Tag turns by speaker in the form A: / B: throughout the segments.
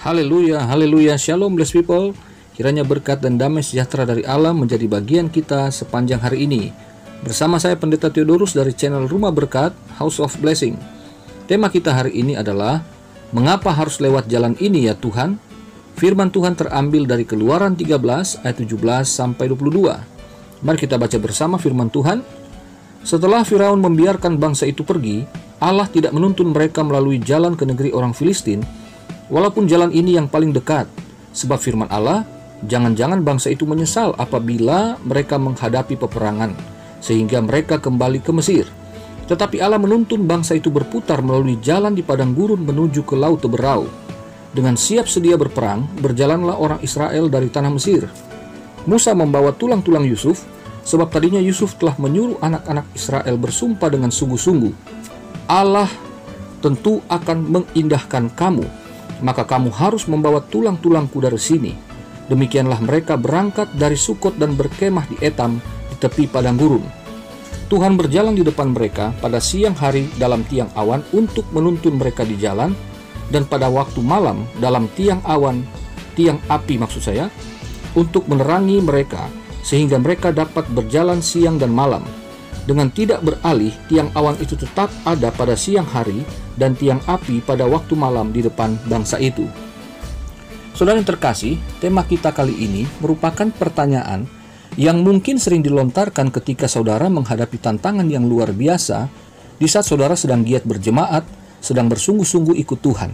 A: Haleluya, haleluya, shalom blessed people. Kiranya berkat dan damai sejahtera dari Allah menjadi bagian kita sepanjang hari ini. Bersama saya Pendeta Theodorus dari channel Rumah Berkat, House of Blessing. Tema kita hari ini adalah, mengapa harus lewat jalan ini ya Tuhan? Firman Tuhan terambil dari Keluaran 13 ayat 17 sampai 22. Mari kita baca bersama firman Tuhan. Setelah Firaun membiarkan bangsa itu pergi, Allah tidak menuntun mereka melalui jalan ke negeri orang Filistin, walaupun jalan ini yang paling dekat. Sebab firman Allah, jangan-jangan bangsa itu menyesal apabila mereka menghadapi peperangan, sehingga mereka kembali ke Mesir. Tetapi Allah menuntun bangsa itu berputar melalui jalan di padang gurun menuju ke Laut Teberau. Dengan siap sedia berperang, berjalanlah orang Israel dari tanah Mesir. Musa membawa tulang-tulang Yusuf, sebab tadinya Yusuf telah menyuruh anak-anak Israel bersumpah dengan sungguh-sungguh, Allah tentu akan mengindahkan kamu, maka kamu harus membawa tulang-tulangku dari sini. Demikianlah mereka berangkat dari Sukot dan berkemah di Etam di tepi padang gurun. Tuhan berjalan di depan mereka pada siang hari dalam tiang awan untuk menuntun mereka di jalan, dan pada waktu malam dalam tiang awan, tiang api maksud saya, untuk menerangi mereka, sehingga mereka dapat berjalan siang dan malam. Dengan tidak beralih, tiang awan itu tetap ada pada siang hari dan tiang api pada waktu malam di depan bangsa itu. Saudara yang terkasih, tema kita kali ini merupakan pertanyaan yang mungkin sering dilontarkan ketika saudara menghadapi tantangan yang luar biasa di saat saudara sedang giat berjemaat, sedang bersungguh-sungguh ikut Tuhan.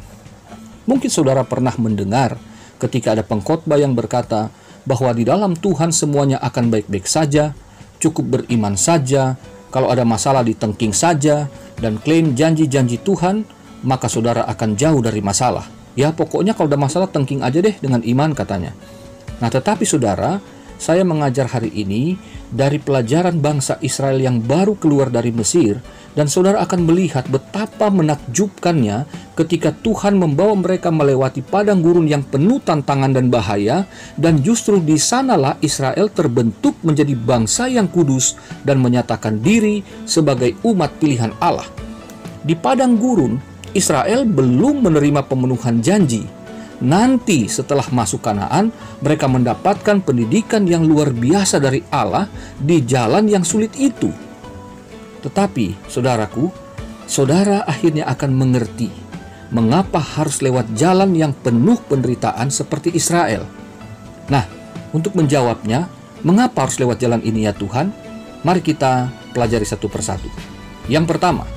A: Mungkin saudara pernah mendengar ketika ada pengkhotbah yang berkata bahwa di dalam Tuhan semuanya akan baik-baik saja, cukup beriman saja, kalau ada masalah ditengking saja, dan klaim janji-janji Tuhan, maka saudara akan jauh dari masalah. Ya pokoknya kalau ada masalah tengking aja deh dengan iman katanya. Nah tetapi saudara, saya mengajar hari ini dari pelajaran bangsa Israel yang baru keluar dari Mesir, dan saudara akan melihat betapa menakjubkannya ketika Tuhan membawa mereka melewati padang gurun yang penuh tantangan dan bahaya, dan justru di sanalah Israel terbentuk menjadi bangsa yang kudus dan menyatakan diri sebagai umat pilihan Allah. Di padang gurun, Israel belum menerima pemenuhan janji. Nanti setelah masuk Kanaan, mereka mendapatkan pendidikan yang luar biasa dari Allah di jalan yang sulit itu. Tetapi, saudaraku, saudara akhirnya akan mengerti mengapa harus lewat jalan yang penuh penderitaan seperti Israel. Nah, untuk menjawabnya, mengapa harus lewat jalan ini ya Tuhan? Mari kita pelajari satu persatu. Yang pertama,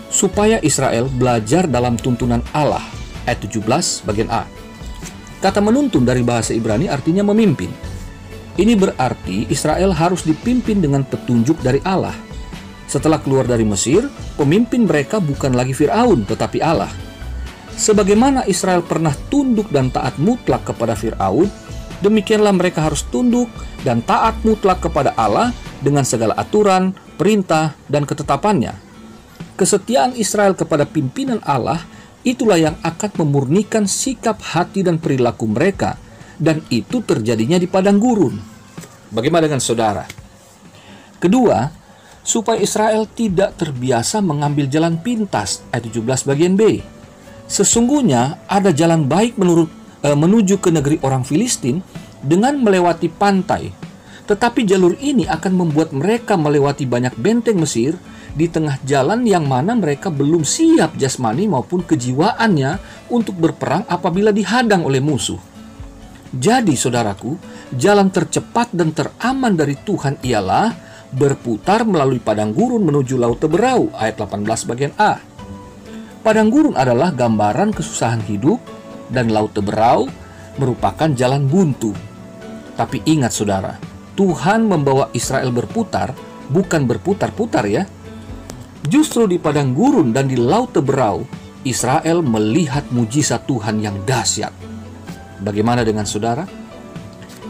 A: supaya Israel belajar dalam tuntunan Allah. Ayat 17 bagian A. Kata menuntun dari bahasa Ibrani artinya memimpin. Ini berarti Israel harus dipimpin dengan petunjuk dari Allah. Setelah keluar dari Mesir, pemimpin mereka bukan lagi Firaun tetapi Allah. Sebagaimana Israel pernah tunduk dan taat mutlak kepada Firaun, demikianlah mereka harus tunduk dan taat mutlak kepada Allah dengan segala aturan, perintah, dan ketetapannya. Kesetiaan Israel kepada pimpinan Allah itulah yang akan memurnikan sikap hati dan perilaku mereka, dan itu terjadinya di padang gurun. Bagaimana dengan saudara? Kedua, supaya Israel tidak terbiasa mengambil jalan pintas. Ayat 17 bagian B. Sesungguhnya ada jalan baik menuju ke negeri orang Filistin dengan melewati pantai. Tetapi jalur ini akan membuat mereka melewati banyak benteng Mesir di tengah jalan yang mana mereka belum siap jasmani maupun kejiwaannya untuk berperang apabila dihadang oleh musuh. Jadi saudaraku, jalan tercepat dan teraman dari Tuhan ialah berputar melalui padang gurun menuju Laut Teberau. Ayat 18 bagian A. Padang gurun adalah gambaran kesusahan hidup, dan Laut Teberau merupakan jalan buntu. Tapi ingat saudara, Tuhan membawa Israel berputar, bukan berputar-putar ya. Justru di padang gurun dan di Laut Teberau, Israel melihat mujizat Tuhan yang dahsyat. Bagaimana dengan saudara?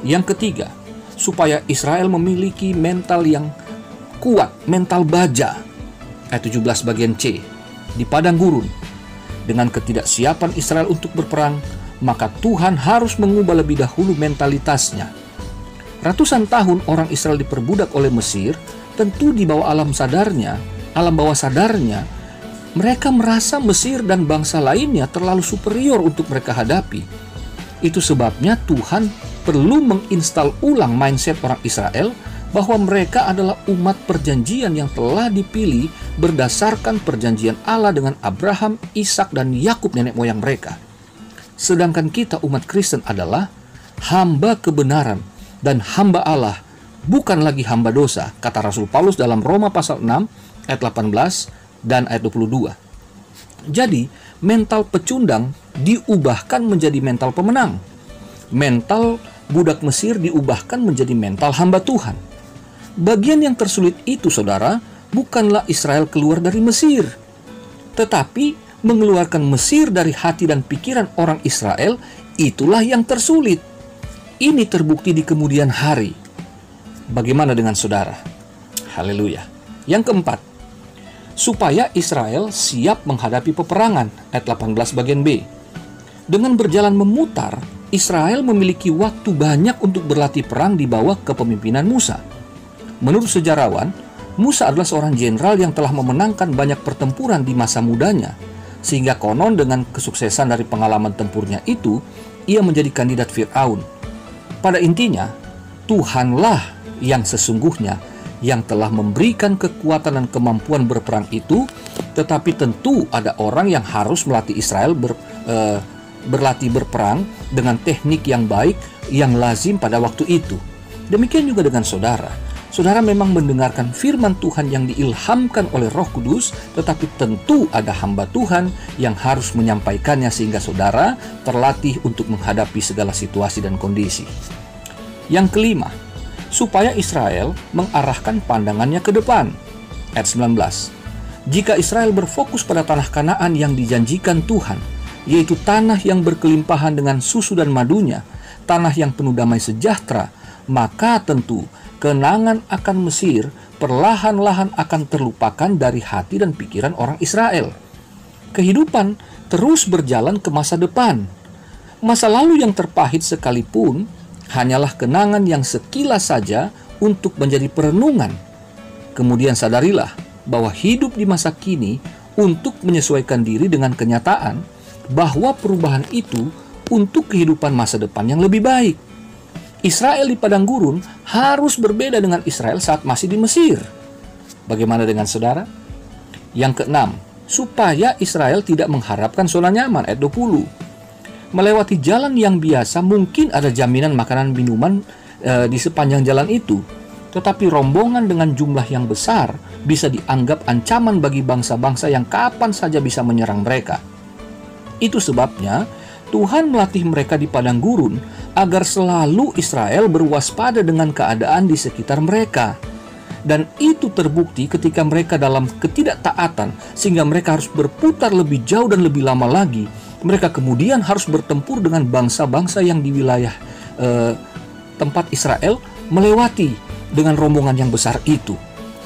A: Yang ketiga, supaya Israel memiliki mental yang kuat, mental baja. Ayat 17 bagian C. Di padang gurun, dengan ketidaksiapan Israel untuk berperang, maka Tuhan harus mengubah lebih dahulu mentalitasnya. Ratusan tahun orang Israel diperbudak oleh Mesir, tentu di bawah alam bawah sadarnya Mereka merasa Mesir dan bangsa lainnya terlalu superior untuk mereka hadapi. Itu sebabnya Tuhan perlu menginstal ulang mindset orang Israel bahwa mereka adalah umat perjanjian yang telah dipilih berdasarkan perjanjian Allah dengan Abraham, Ishak, dan Yakub nenek moyang mereka. Sedangkan kita umat Kristen adalah hamba kebenaran dan hamba Allah, bukan lagi hamba dosa, kata Rasul Paulus dalam Roma pasal 6 ayat 18 dan ayat 22. Jadi, mental pecundang diubahkan menjadi mental pemenang. Mental budak Mesir diubahkan menjadi mental hamba Tuhan. Bagian yang tersulit itu, saudara, bukanlah Israel keluar dari Mesir, tetapi mengeluarkan Mesir dari hati dan pikiran orang Israel, itulah yang tersulit. Ini terbukti di kemudian hari. Bagaimana dengan saudara? Haleluya. Yang keempat, supaya Israel siap menghadapi peperangan, ayat 18 bagian B. Dengan berjalan memutar, Israel memiliki waktu banyak untuk berlatih perang di bawah kepemimpinan Musa. Menurut sejarawan, Musa adalah seorang jenderal yang telah memenangkan banyak pertempuran di masa mudanya, sehingga konon dengan kesuksesan dari pengalaman tempurnya itu, ia menjadi kandidat Fir'aun. Pada intinya, Tuhanlah yang sesungguhnya yang telah memberikan kekuatan dan kemampuan berperang itu, tetapi tentu ada orang yang harus melatih Israel berlatih berperang dengan teknik yang baik yang lazim pada waktu itu. Demikian juga dengan saudara. Saudara memang mendengarkan firman Tuhan yang diilhamkan oleh Roh Kudus, tetapi tentu ada hamba Tuhan yang harus menyampaikannya sehingga saudara terlatih untuk menghadapi segala situasi dan kondisi. Yang kelima, supaya Israel mengarahkan pandangannya ke depan. Ayat 19. Jika Israel berfokus pada tanah Kanaan yang dijanjikan Tuhan, yaitu tanah yang berkelimpahan dengan susu dan madunya, tanah yang penuh damai sejahtera, maka tentu kenangan akan Mesir perlahan-lahan akan terlupakan dari hati dan pikiran orang Israel. Kehidupan terus berjalan ke masa depan. Masa lalu yang terpahit sekalipun hanyalah kenangan yang sekilas saja untuk menjadi perenungan. Kemudian sadarilah bahwa hidup di masa kini untuk menyesuaikan diri dengan kenyataan bahwa perubahan itu untuk kehidupan masa depan yang lebih baik. Israel di padang gurun harus berbeda dengan Israel saat masih di Mesir. Bagaimana dengan saudara? Yang keenam, supaya Israel tidak mengharapkan zona nyaman, ayat 20. Melewati jalan yang biasa mungkin ada jaminan makanan minuman di sepanjang jalan itu, tetapi rombongan dengan jumlah yang besar bisa dianggap ancaman bagi bangsa-bangsa yang kapan saja bisa menyerang mereka. Itu sebabnya Tuhan melatih mereka di padang gurun agar selalu Israel berwaspada dengan keadaan di sekitar mereka. Dan itu terbukti ketika mereka dalam ketidaktaatan sehingga mereka harus berputar lebih jauh dan lebih lama lagi. Mereka kemudian harus bertempur dengan bangsa-bangsa yang di wilayah tempat Israel melewati dengan rombongan yang besar itu.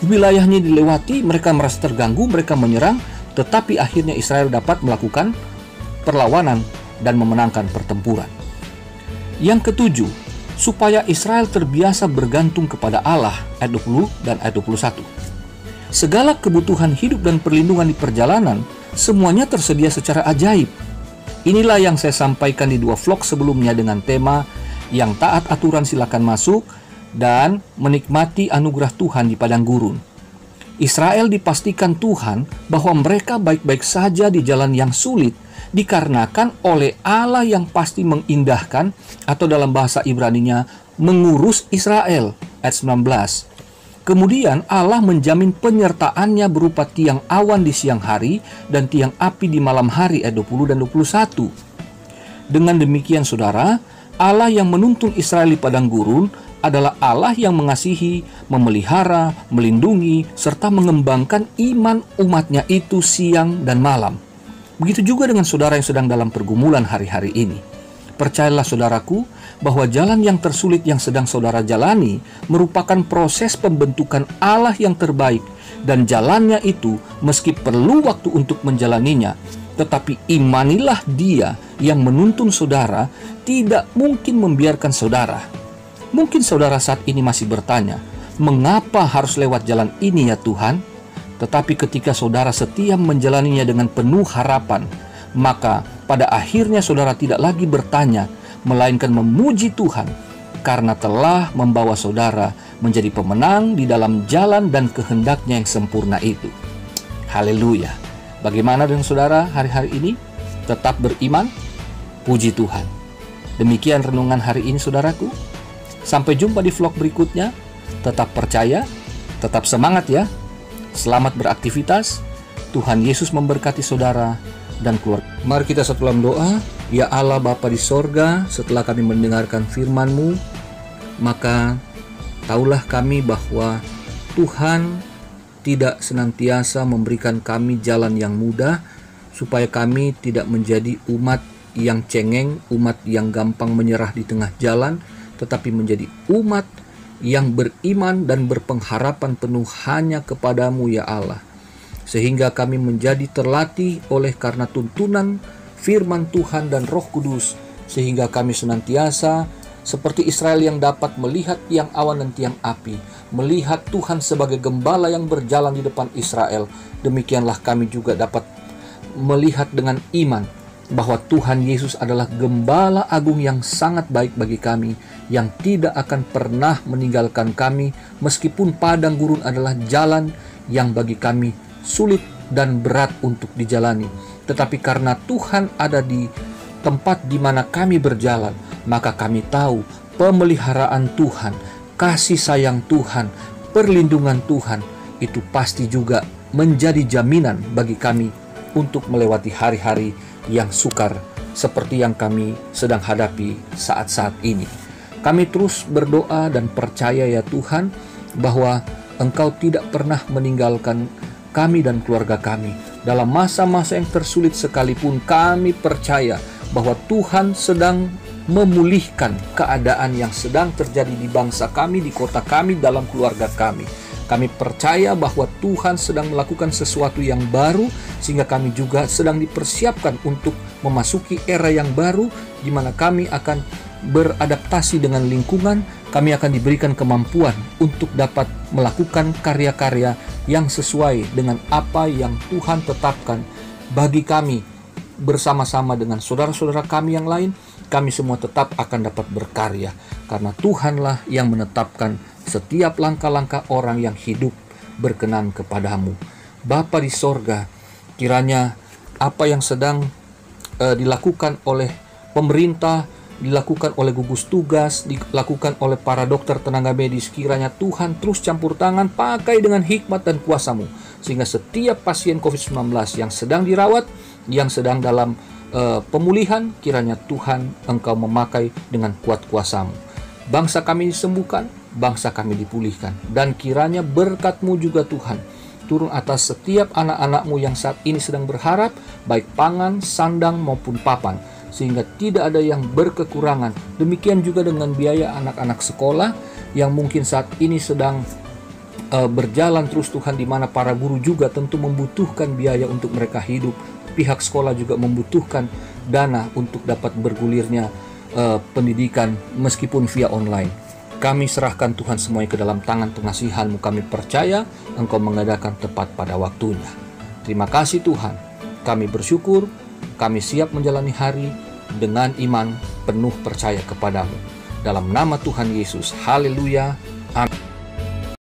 A: Wilayahnya dilewati, mereka merasa terganggu, mereka menyerang, tetapi akhirnya Israel dapat melakukan perlawanan dan memenangkan pertempuran. Yang ketujuh, supaya Israel terbiasa bergantung kepada Allah, ayat 20 dan ayat 21. Segala kebutuhan hidup dan perlindungan di perjalanan, semuanya tersedia secara ajaib. Inilah yang saya sampaikan di 2 vlog sebelumnya dengan tema yang taat aturan silakan masuk dan menikmati anugerah Tuhan di padang gurun. Israel dipastikan Tuhan bahwa mereka baik-baik saja di jalan yang sulit dikarenakan oleh Allah yang pasti mengindahkan, atau dalam bahasa Ibraninya mengurus Israel, ayat 19. Kemudian Allah menjamin penyertaannya berupa tiang awan di siang hari dan tiang api di malam hari, ayat 20 dan 21. Dengan demikian saudara, Allah yang menuntun Israel di padang gurun adalah Allah yang mengasihi, memelihara, melindungi, serta mengembangkan iman umatnya itu siang dan malam. Begitu juga dengan saudara yang sedang dalam pergumulan hari-hari ini. Percayalah saudaraku, bahwa jalan yang tersulit yang sedang saudara jalani merupakan proses pembentukan Allah yang terbaik, dan jalannya itu meski perlu waktu untuk menjalaninya, tetapi imanilah Dia yang menuntun saudara tidak mungkin membiarkan saudara. Mungkin saudara saat ini masih bertanya, mengapa harus lewat jalan ini ya Tuhan? Tetapi ketika saudara setia menjalaninya dengan penuh harapan, maka pada akhirnya saudara tidak lagi bertanya, melainkan memuji Tuhan karena telah membawa saudara menjadi pemenang di dalam jalan dan kehendaknya yang sempurna itu. Haleluya. Bagaimana dengan saudara hari-hari ini? Tetap beriman? Puji Tuhan. Demikian renungan hari ini saudaraku. Sampai jumpa di vlog berikutnya. Tetap percaya, tetap semangat ya. Selamat beraktivitas. Tuhan Yesus memberkati saudara dan keluarga. Mari kita satu dalam doa. Ya Allah Bapa di sorga, setelah kami mendengarkan firman-Mu, maka taulah kami bahwa Tuhan tidak senantiasa memberikan kami jalan yang mudah, supaya kami tidak menjadi umat yang cengeng, umat yang gampang menyerah di tengah jalan, tetapi menjadi umat yang beriman dan berpengharapan penuh hanya kepadamu ya Allah. Sehingga kami menjadi terlatih oleh karena tuntunan firman Tuhan dan Roh Kudus, sehingga kami senantiasa seperti Israel yang dapat melihat tiang awan dan tiang api, melihat Tuhan sebagai gembala yang berjalan di depan Israel. Demikianlah kami juga dapat melihat dengan iman bahwa Tuhan Yesus adalah gembala agung yang sangat baik bagi kami, yang tidak akan pernah meninggalkan kami meskipun padang gurun adalah jalan yang bagi kami sulit dan berat untuk dijalani. Tetapi karena Tuhan ada di tempat di mana kami berjalan, maka kami tahu pemeliharaan Tuhan, kasih sayang Tuhan, perlindungan Tuhan itu pasti juga menjadi jaminan bagi kami untuk melewati hari-hari yang sukar seperti yang kami sedang hadapi saat-saat ini. Kami terus berdoa dan percaya ya Tuhan bahwa Engkau tidak pernah meninggalkan kami dan keluarga kami. Dalam masa-masa yang tersulit sekalipun, kami percaya bahwa Tuhan sedang memulihkan keadaan yang sedang terjadi di bangsa kami, di kota kami, dalam keluarga kami. Kami percaya bahwa Tuhan sedang melakukan sesuatu yang baru, sehingga kami juga sedang dipersiapkan untuk memasuki era yang baru, di mana kami akan beradaptasi dengan lingkungan. Kami akan diberikan kemampuan untuk dapat melakukan karya-karya yang sesuai dengan apa yang Tuhan tetapkan bagi kami. Bersama-sama dengan saudara-saudara kami yang lain, kami semua tetap akan dapat berkarya, karena Tuhanlah yang menetapkan setiap langkah-langkah orang yang hidup berkenan kepadamu. Bapa di sorga, kiranya apa yang sedang dilakukan oleh pemerintah, dilakukan oleh gugus tugas, dilakukan oleh para dokter tenaga medis, kiranya Tuhan terus campur tangan, pakai dengan hikmat dan kuasa-Mu, sehingga setiap pasien COVID-19 yang sedang dirawat, yang sedang dalam pemulihan, kiranya Tuhan Engkau memakai dengan kuat kuasa-Mu. Bangsa kami disembuhkan, bangsa kami dipulihkan, dan kiranya berkat-Mu juga Tuhan turun atas setiap anak-anak-Mu yang saat ini sedang berharap, baik pangan, sandang maupun papan, sehingga tidak ada yang berkekurangan. Demikian juga dengan biaya anak-anak sekolah yang mungkin saat ini sedang berjalan terus Tuhan, di mana para guru juga tentu membutuhkan biaya untuk mereka hidup. Pihak sekolah juga membutuhkan dana untuk dapat bergulirnya pendidikan meskipun via online. Kami serahkan Tuhan semuanya ke dalam tangan pengasihan-Mu. Kami percaya Engkau mengadakan tepat pada waktunya. Terima kasih Tuhan. Kami bersyukur, kami siap menjalani hari dengan iman penuh percaya kepadamu. Dalam nama Tuhan Yesus. Haleluya. Amin.